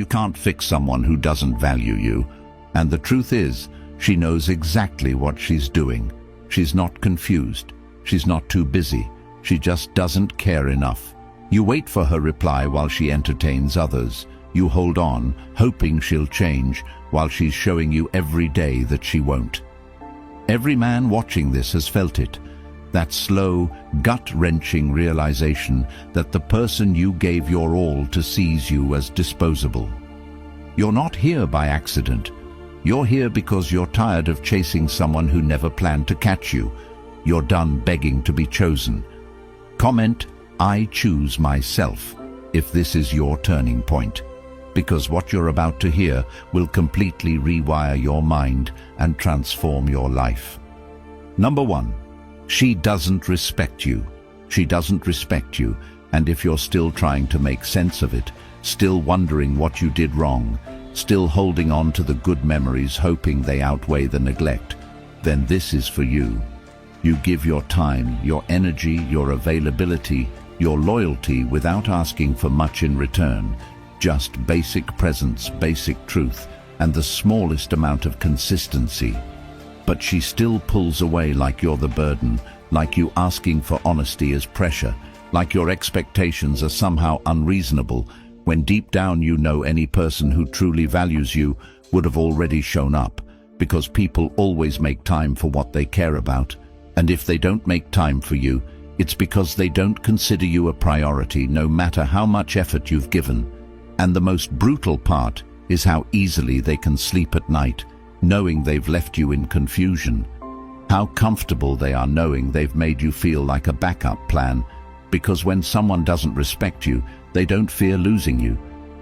You can't fix someone who doesn't value you. And the truth is, she knows exactly what she's doing. She's not confused. She's not too busy. She just doesn't care enough. You wait for her reply while she entertains others. You hold on, hoping she'll change, while she's showing you every day that she won't. Every man watching this has felt it. That slow, gut-wrenching realization that the person you gave your all to sees you as disposable. You're not here by accident. You're here because you're tired of chasing someone who never planned to catch you. You're done begging to be chosen. Comment, "I choose myself," if this is your turning point, because what you're about to hear will completely rewire your mind and transform your life. Number 1. She doesn't respect you. She doesn't respect you, and if you're still trying to make sense of it, still wondering what you did wrong, still holding on to the good memories hoping they outweigh the neglect, then this is for you. You give your time, your energy, your availability, your loyalty without asking for much in return, just basic presence, basic truth, and the smallest amount of consistency. But she still pulls away like you're the burden, like you asking for honesty is pressure, like your expectations are somehow unreasonable, when deep down you know any person who truly values you would have already shown up, because people always make time for what they care about, and if they don't make time for you, it's because they don't consider you a priority no matter how much effort you've given. And the most brutal part is how easily they can sleep at night, knowing they've left you in confusion. How comfortable they are knowing they've made you feel like a backup plan, because when someone doesn't respect you, they don't fear losing you.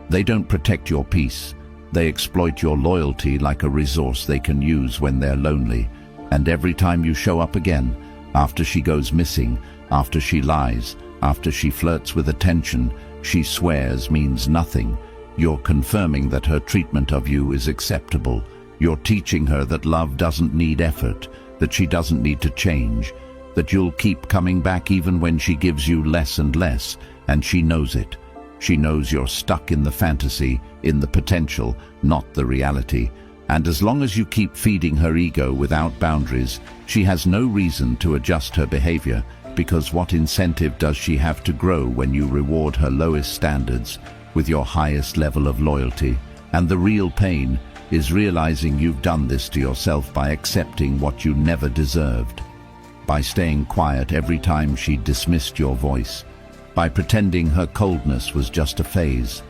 They don't protect your peace. They exploit your loyalty like a resource they can use when they're lonely. And every time you show up again, after she goes missing, after she lies, after she flirts with attention, she swears means nothing. You're confirming that her treatment of you is acceptable. You're teaching her that love doesn't need effort, that she doesn't need to change, that you'll keep coming back even when she gives you less and less, and she knows it. She knows you're stuck in the fantasy, in the potential, not the reality. And as long as you keep feeding her ego without boundaries, she has no reason to adjust her behavior, because what incentive does she have to grow when you reward her lowest standards with your highest level of loyalty? And the real pain is realizing you've done this to yourself by accepting what you never deserved, by staying quiet every time she dismissed your voice, by pretending her coldness was just a phase,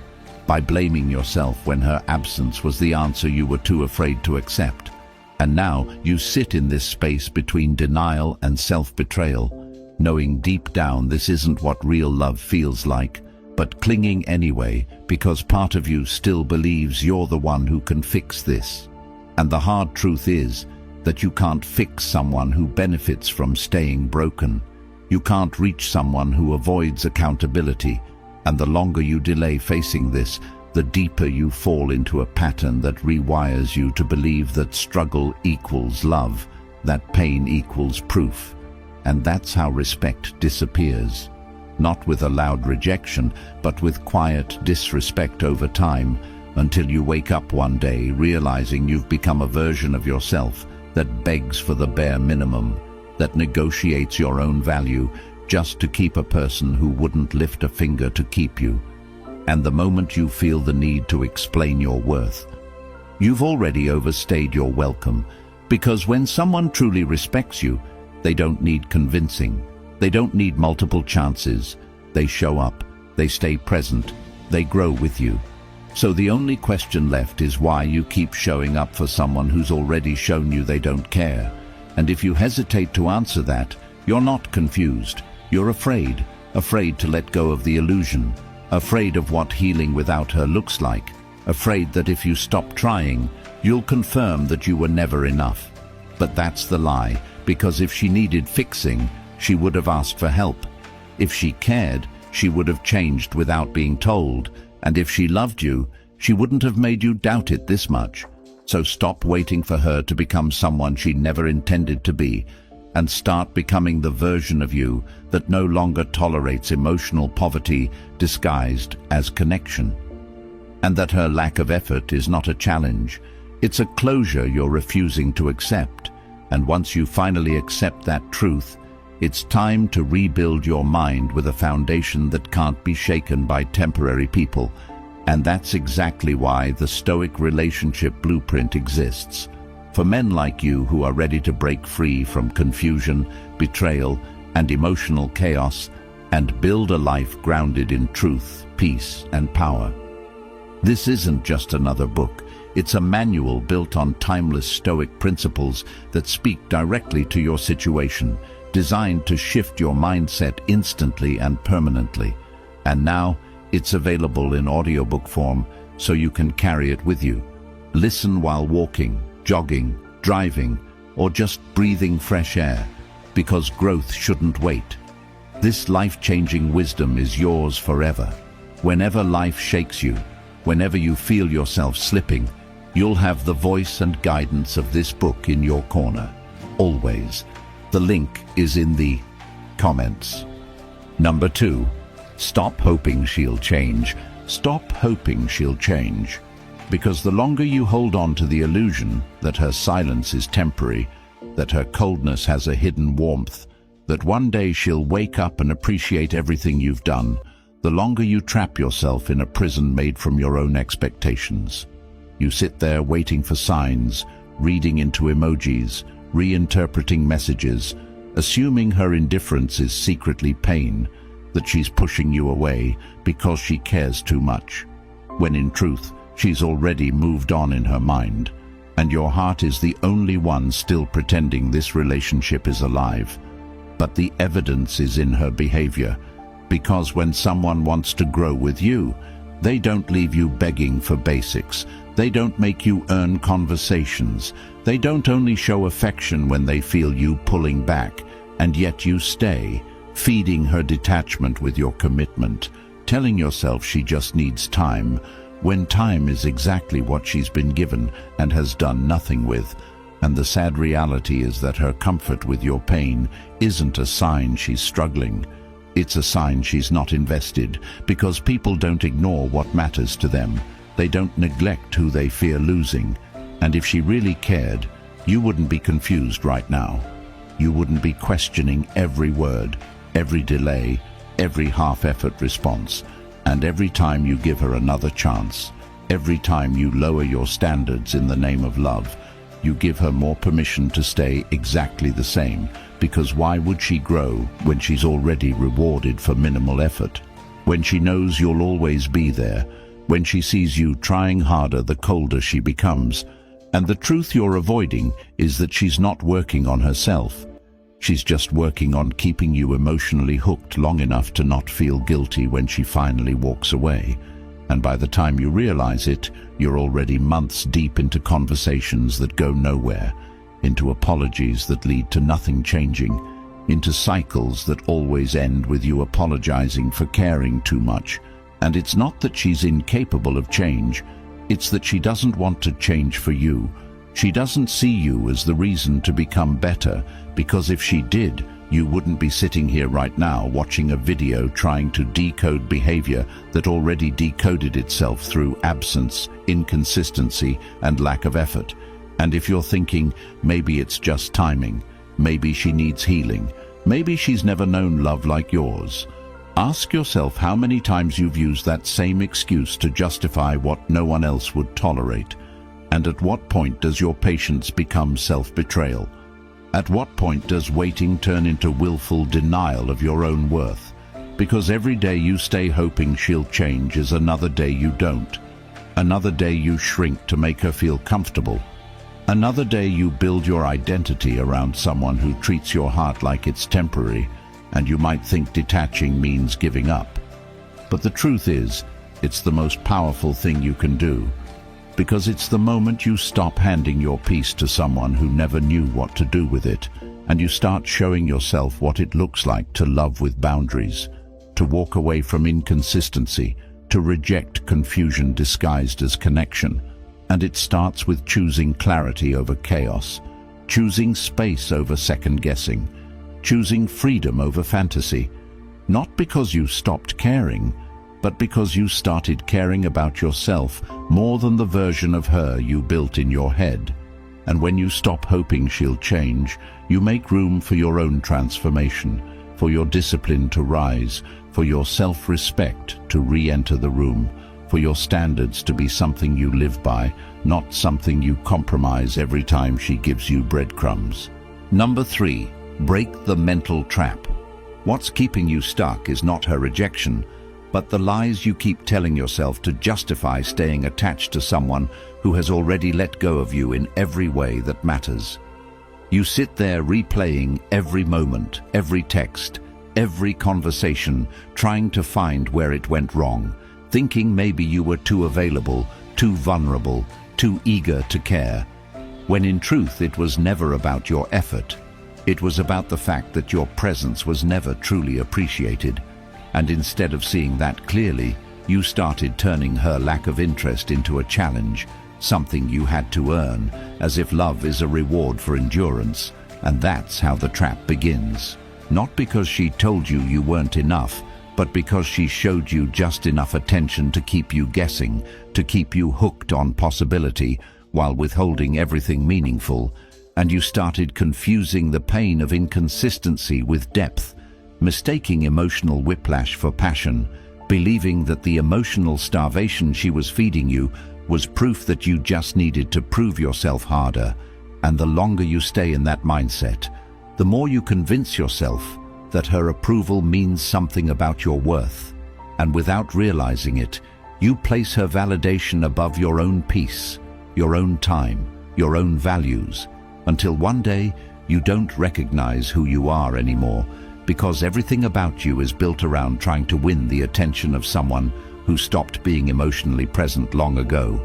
by blaming yourself when her absence was the answer you were too afraid to accept. And now you sit in this space between denial and self-betrayal, knowing deep down this isn't what real love feels like, but clinging anyway because part of you still believes you're the one who can fix this. And the hard truth is that you can't fix someone who benefits from staying broken. You can't reach someone who avoids accountability. And the longer you delay facing this, the deeper you fall into a pattern that rewires you to believe that struggle equals love, that pain equals proof. And that's how respect disappears. Not with a loud rejection, but with quiet disrespect over time, until you wake up one day realizing you've become a version of yourself that begs for the bare minimum, that negotiates your own value just to keep a person who wouldn't lift a finger to keep you. And the moment you feel the need to explain your worth, you've already overstayed your welcome, because when someone truly respects you, they don't need convincing. They don't need multiple chances. They show up, they stay present, they grow with you. So the only question left is why you keep showing up for someone who's already shown you they don't care. And if you hesitate to answer that, you're not confused. You're afraid to let go of the illusion, afraid of what healing without her looks like, afraid that if you stop trying, you'll confirm that you were never enough. But that's the lie, because if she needed fixing, she would have asked for help. If she cared, she would have changed without being told. And if she loved you, she wouldn't have made you doubt it this much. So stop waiting for her to become someone she never intended to be, and start becoming the version of you that no longer tolerates emotional poverty disguised as connection. and that her lack of effort is not a challenge. It's a closure you're refusing to accept. And once you finally accept that truth, it's time to rebuild your mind with a foundation that can't be shaken by temporary people. And that's exactly why the Stoic relationship blueprint exists. For men like you who are ready to break free from confusion, betrayal, and emotional chaos, and build a life grounded in truth, peace, and power. This isn't just another book. It's a manual built on timeless Stoic principles that speak directly to your situation, designed to shift your mindset instantly and permanently. And now, it's available in audiobook form, so you can carry it with you. Listen while walking, jogging, driving, or just breathing fresh air, because growth shouldn't wait. This life-changing wisdom is yours forever. Whenever life shakes you, whenever you feel yourself slipping, you'll have the voice and guidance of this book in your corner, always. The link is in the comments. Number 2. Stop hoping she'll change. Stop hoping she'll change. Because the longer you hold on to the illusion that her silence is temporary, that her coldness has a hidden warmth, that one day she'll wake up and appreciate everything you've done, the longer you trap yourself in a prison made from your own expectations. You sit there waiting for signs, reading into emojis, reinterpreting messages, assuming her indifference is secretly pain, that she's pushing you away because she cares too much, when in truth, she's already moved on in her mind, and your heart is the only one still pretending this relationship is alive. But the evidence is in her behavior, because when someone wants to grow with you, they don't leave you begging for basics. They don't make you earn conversations. They don't only show affection when they feel you pulling back, and yet you stay, feeding her detachment with your commitment, telling yourself she just needs time, when time is exactly what she's been given and has done nothing with. And the sad reality is that her comfort with your pain isn't a sign she's struggling. It's a sign she's not invested, because people don't ignore what matters to them. They don't neglect who they fear losing. And if she really cared, you wouldn't be confused right now. You wouldn't be questioning every word, every delay, every half-effort response. And every time you give her another chance, every time you lower your standards in the name of love, you give her more permission to stay exactly the same, because why would she grow when she's already rewarded for minimal effort? When she knows you'll always be there, when she sees you trying harder the colder she becomes. And the truth you're avoiding is that she's not working on herself. She's just working on keeping you emotionally hooked long enough to not feel guilty when she finally walks away. And by the time you realize it, you're already months deep into conversations that go nowhere, into apologies that lead to nothing changing, into cycles that always end with you apologizing for caring too much. And it's not that she's incapable of change, it's that she doesn't want to change for you. She doesn't see you as the reason to become better, because if she did, you wouldn't be sitting here right now watching a video trying to decode behavior that already decoded itself through absence, inconsistency, and lack of effort. And if you're thinking, maybe it's just timing, maybe she needs healing, maybe she's never known love like yours, ask yourself how many times you've used that same excuse to justify what no one else would tolerate. And at what point does your patience become self-betrayal? At what point does waiting turn into willful denial of your own worth? Because every day you stay hoping she'll change is another day you don't. Another day you shrink to make her feel comfortable. Another day you build your identity around someone who treats your heart like it's temporary, and you might think detaching means giving up. But the truth is, it's the most powerful thing you can do, because it's the moment you stop handing your peace to someone who never knew what to do with it, and you start showing yourself what it looks like to love with boundaries, to walk away from inconsistency, to reject confusion disguised as connection. And it starts with choosing clarity over chaos, choosing space over second-guessing, choosing freedom over fantasy, not because you stopped caring, but because you started caring about yourself more than the version of her you built in your head. And when you stop hoping she'll change, you make room for your own transformation, for your discipline to rise, for your self-respect to re-enter the room, for your standards to be something you live by, not something you compromise every time she gives you breadcrumbs. Number 3, break the mental trap. What's keeping you stuck is not her rejection, but the lies you keep telling yourself to justify staying attached to someone who has already let go of you in every way that matters. You sit there replaying every moment, every text, every conversation, trying to find where it went wrong, thinking maybe you were too available, too vulnerable, too eager to care, when in truth it was never about your effort. It was about the fact that your presence was never truly appreciated. And instead of seeing that clearly, you started turning her lack of interest into a challenge, something you had to earn, as if love is a reward for endurance. And that's how the trap begins. Not because she told you you weren't enough, but because she showed you just enough attention to keep you guessing, to keep you hooked on possibility, while withholding everything meaningful. And you started confusing the pain of inconsistency with depth, mistaking emotional whiplash for passion, believing that the emotional starvation she was feeding you was proof that you just needed to prove yourself harder. And the longer you stay in that mindset, the more you convince yourself that her approval means something about your worth. And without realizing it, you place her validation above your own peace, your own time, your own values, until one day you don't recognize who you are anymore, because everything about you is built around trying to win the attention of someone who stopped being emotionally present long ago.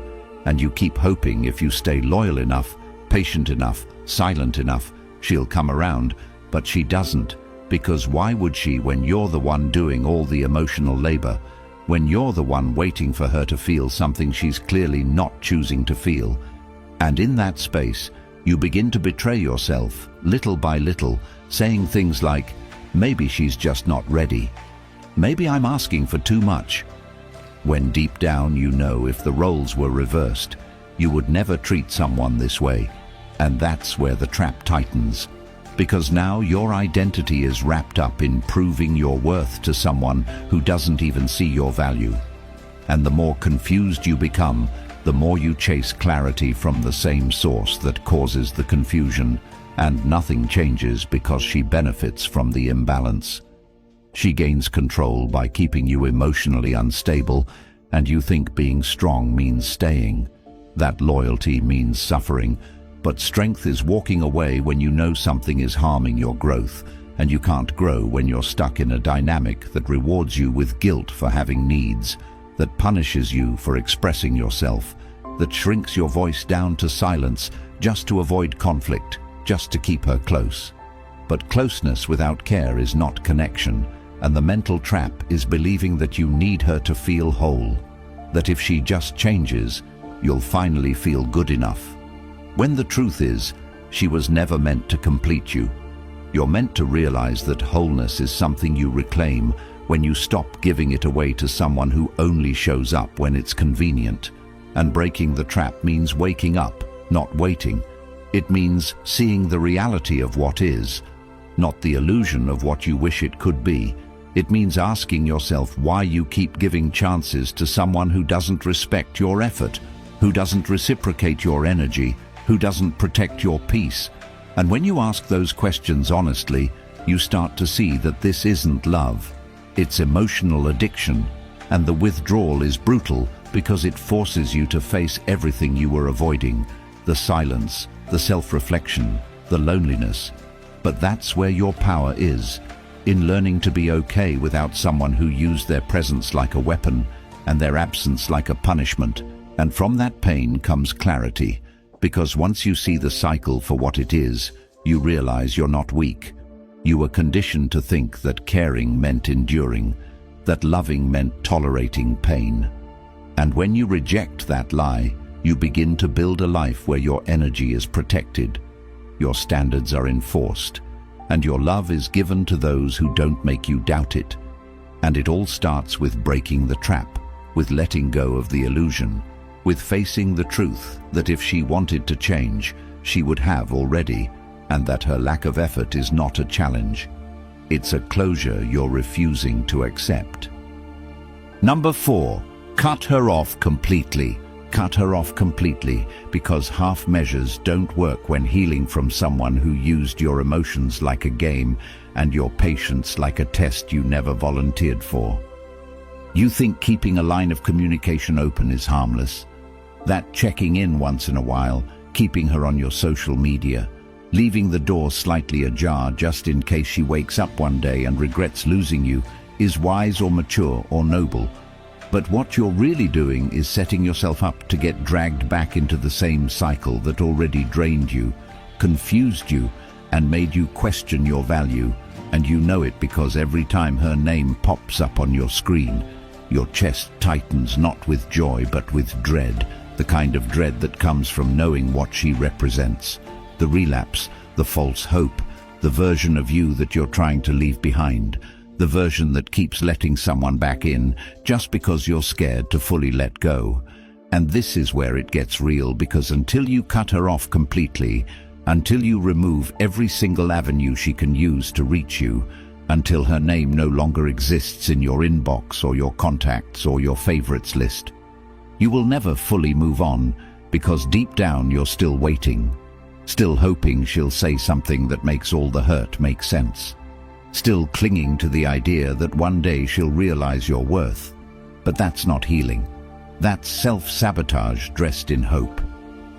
And you keep hoping if you stay loyal enough, patient enough, silent enough, she'll come around, but she doesn't. Because why would she when you're the one doing all the emotional labor, when you're the one waiting for her to feel something she's clearly not choosing to feel? And in that space, you begin to betray yourself, little by little, saying things like, maybe she's just not ready. Maybe I'm asking for too much. When deep down you know if the roles were reversed, you would never treat someone this way. And that's where the trap tightens. Because now your identity is wrapped up in proving your worth to someone who doesn't even see your value. And the more confused you become, the more you chase clarity from the same source that causes the confusion, and nothing changes because she benefits from the imbalance. She gains control by keeping you emotionally unstable, and you think being strong means staying. That loyalty means suffering, but strength is walking away when you know something is harming your growth, and you can't grow when you're stuck in a dynamic that rewards you with guilt for having needs, that punishes you for expressing yourself, that shrinks your voice down to silence just to avoid conflict, just to keep her close. But closeness without care is not connection, and the mental trap is believing that you need her to feel whole, that if she just changes, you'll finally feel good enough. When the truth is, she was never meant to complete you. You're meant to realize that wholeness is something you reclaim when you stop giving it away to someone who only shows up when it's convenient. And breaking the trap means waking up, not waiting. It means seeing the reality of what is, not the illusion of what you wish it could be. It means asking yourself why you keep giving chances to someone who doesn't respect your effort, who doesn't reciprocate your energy, who doesn't protect your peace. And when you ask those questions honestly, you start to see that this isn't love. It's emotional addiction, and the withdrawal is brutal because it forces you to face everything you were avoiding, the silence, the self-reflection, the loneliness. But that's where your power is, in learning to be okay without someone who used their presence like a weapon and their absence like a punishment. And from that pain comes clarity. Because once you see the cycle for what it is, you realize you're not weak. You were conditioned to think that caring meant enduring, that loving meant tolerating pain. And when you reject that lie, you begin to build a life where your energy is protected, your standards are enforced, and your love is given to those who don't make you doubt it. And it all starts with breaking the trap, with letting go of the illusion, with facing the truth that if she wanted to change, she would have already, and that her lack of effort is not a challenge. It's a closure you're refusing to accept. Number 4, cut her off completely. Cut her off completely, because half measures don't work when healing from someone who used your emotions like a game and your patience like a test you never volunteered for. You think keeping a line of communication open is harmless. That checking in once in a while, keeping her on your social media, leaving the door slightly ajar just in case she wakes up one day and regrets losing you, is wise or mature or noble. But what you're really doing is setting yourself up to get dragged back into the same cycle that already drained you, confused you, and made you question your value. And you know it because every time her name pops up on your screen, your chest tightens not with joy but with dread, the kind of dread that comes from knowing what she represents. The relapse, the false hope, the version of you that you're trying to leave behind, the version that keeps letting someone back in just because you're scared to fully let go. And this is where it gets real, because until you cut her off completely, until you remove every single avenue she can use to reach you, until her name no longer exists in your inbox or your contacts or your favorites list, you will never fully move on, because deep down you're still waiting, still hoping she'll say something that makes all the hurt make sense. Still clinging to the idea that one day she'll realize your worth. But that's not healing. That's self-sabotage dressed in hope.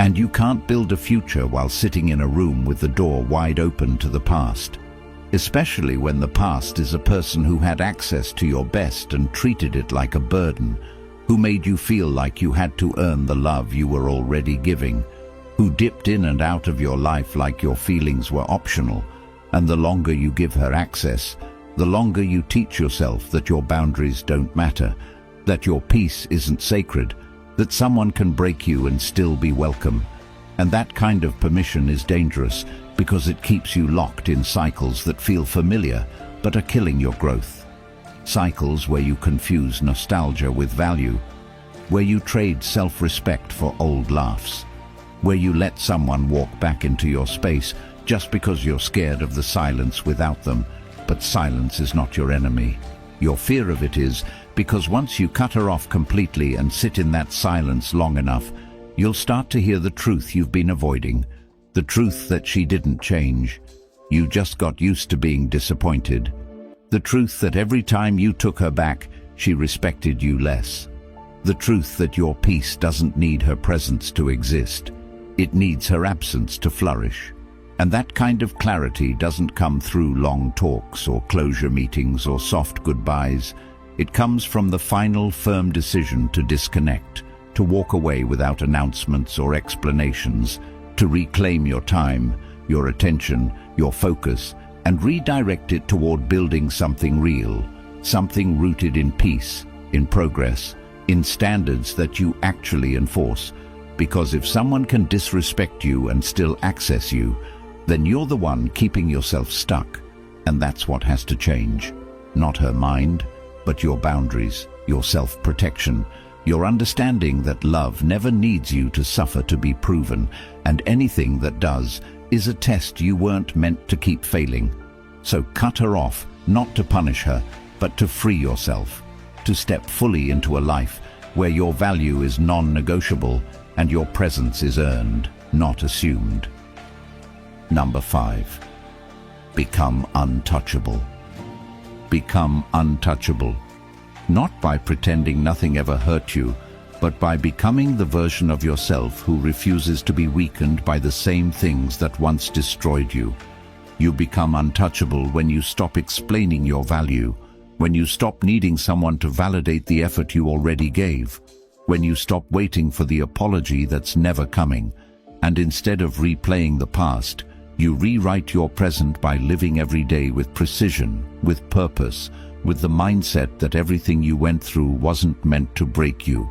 And you can't build a future while sitting in a room with the door wide open to the past. Especially when the past is a person who had access to your best and treated it like a burden, who made you feel like you had to earn the love you were already giving, who dipped in and out of your life like your feelings were optional. And the longer you give her access, the longer you teach yourself that your boundaries don't matter, that your peace isn't sacred, that someone can break you and still be welcome. And that kind of permission is dangerous, because it keeps you locked in cycles that feel familiar but are killing your growth. Cycles where you confuse nostalgia with value, where you trade self-respect for old laughs, where you let someone walk back into your space just because you're scared of the silence without them. But silence is not your enemy. Your fear of it is, because once you cut her off completely and sit in that silence long enough, you'll start to hear the truth you've been avoiding. The truth that she didn't change. You just got used to being disappointed. The truth that every time you took her back, she respected you less. The truth that your peace doesn't need her presence to exist. It needs her absence to flourish. And that kind of clarity doesn't come through long talks or closure meetings or soft goodbyes. It comes from the final firm decision to disconnect, to walk away without announcements or explanations, to reclaim your time, your attention, your focus, and redirect it toward building something real, something rooted in peace, in progress, in standards that you actually enforce. Because if someone can disrespect you and still access you, then you're the one keeping yourself stuck. And that's what has to change. Not her mind, but your boundaries, your self-protection, your understanding that love never needs you to suffer to be proven, and anything that does is a test you weren't meant to keep failing. So cut her off, not to punish her, but to free yourself, to step fully into a life where your value is non-negotiable and your presence is earned, not assumed. Number 5. Become untouchable. Become untouchable. Not by pretending nothing ever hurt you, but by becoming the version of yourself who refuses to be weakened by the same things that once destroyed you. You become untouchable when you stop explaining your value, when you stop needing someone to validate the effort you already gave, when you stop waiting for the apology that's never coming, and instead of replaying the past, you rewrite your present by living every day with precision, with purpose, with the mindset that everything you went through wasn't meant to break you,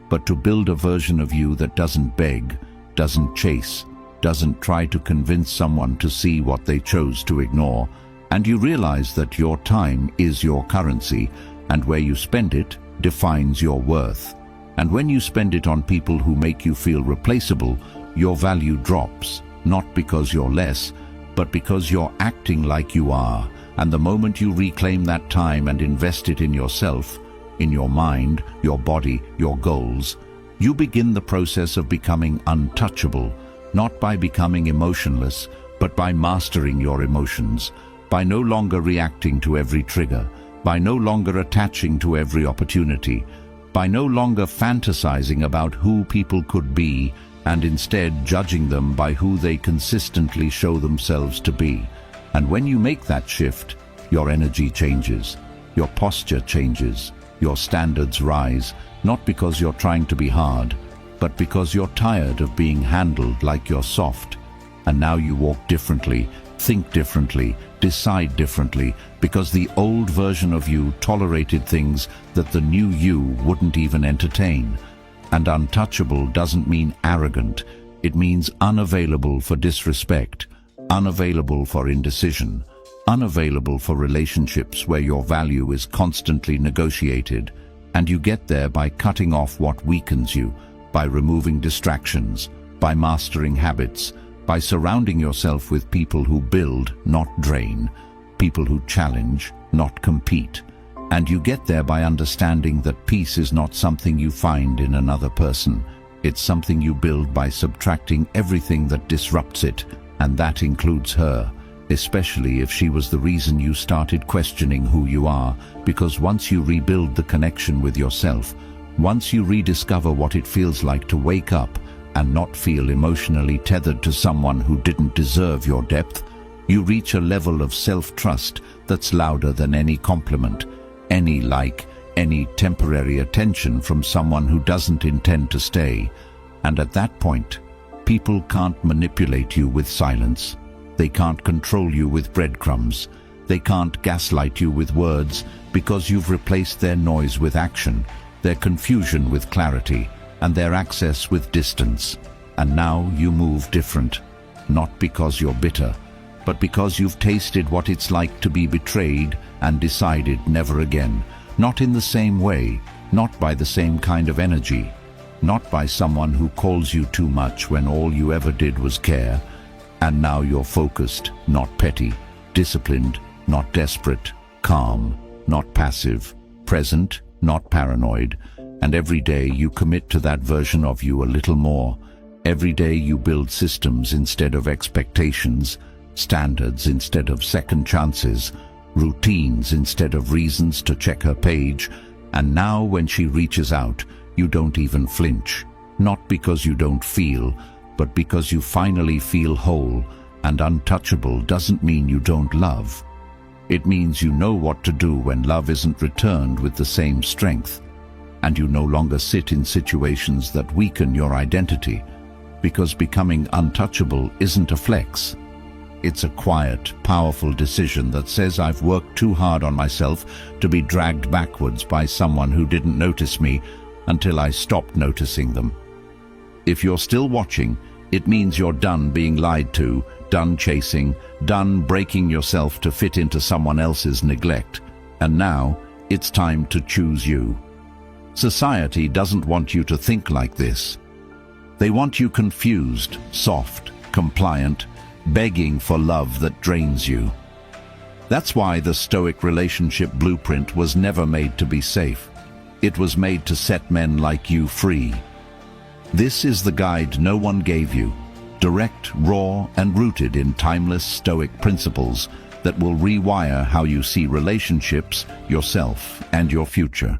but to build a version of you that doesn't beg, doesn't chase, doesn't try to convince someone to see what they chose to ignore. And you realize that your time is your currency, and where you spend it defines your worth. And when you spend it on people who make you feel replaceable, your value drops, not because you're less, but because you're acting like you are. And the moment you reclaim that time and invest it in yourself, in your mind, your body, your goals, you begin the process of becoming untouchable, not by becoming emotionless, but by mastering your emotions, by no longer reacting to every trigger, by no longer attaching to every opportunity, by no longer fantasizing about who people could be, and instead judging them by who they consistently show themselves to be. And when you make that shift, your energy changes, your posture changes, your standards rise, not because you're trying to be hard, but because you're tired of being handled like you're soft. And now you walk differently, think differently, decide differently, because the old version of you tolerated things that the new you wouldn't even entertain. And untouchable doesn't mean arrogant. It means unavailable for disrespect, unavailable for indecision, unavailable for relationships where your value is constantly negotiated. And you get there by cutting off what weakens you, by removing distractions, by mastering habits, by surrounding yourself with people who build, not drain, people who challenge, not compete. And you get there by understanding that peace is not something you find in another person. It's something you build by subtracting everything that disrupts it, and that includes her, especially if she was the reason you started questioning who you are, because once you rebuild the connection with yourself, once you rediscover what it feels like to wake up and not feel emotionally tethered to someone who didn't deserve your depth, you reach a level of self-trust that's louder than any compliment, any like, any temporary attention from someone who doesn't intend to stay. And at that point, people can't manipulate you with silence. They can't control you with breadcrumbs. They can't gaslight you with words, because you've replaced their noise with action, their confusion with clarity, and their access with distance. And now you move different, not because you're bitter, but because you've tasted what it's like to be betrayed and decided never again. Not in the same way, not by the same kind of energy, not by someone who calls you too much when all you ever did was care. And now you're focused, not petty, disciplined, not desperate, calm, not passive, present, not paranoid. And every day you commit to that version of you a little more. Every day you build systems instead of expectations, standards instead of second chances, routines instead of reasons to check her page. And now when she reaches out, you don't even flinch. Not because you don't feel, but because you finally feel whole. And untouchable doesn't mean you don't love. It means you know what to do when love isn't returned with the same strength. And you no longer sit in situations that weaken your identity, because becoming untouchable isn't a flex. It's a quiet, powerful decision that says I've worked too hard on myself to be dragged backwards by someone who didn't notice me until I stopped noticing them. If you're still watching, it means you're done being lied to, done chasing, done breaking yourself to fit into someone else's neglect. And now, it's time to choose you. Society doesn't want you to think like this. They want you confused, soft, compliant, begging for love that drains you. That's why the Stoic relationship blueprint was never made to be safe. It was made to set men like you free. This is the guide no one gave you, direct, raw, and rooted in timeless Stoic principles that will rewire how you see relationships, yourself, and your future.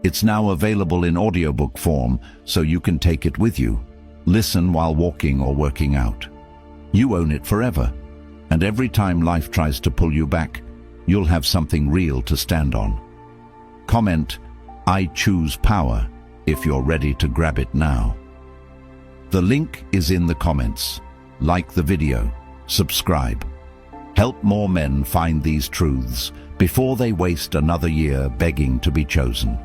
It's now available in audiobook form, so you can take it with you. Listen while walking or working out. You own it forever, and every time life tries to pull you back, you'll have something real to stand on. Comment, "I choose power," if you're ready to grab it now. The link is in the comments. Like the video, subscribe. Help more men find these truths before they waste another year begging to be chosen.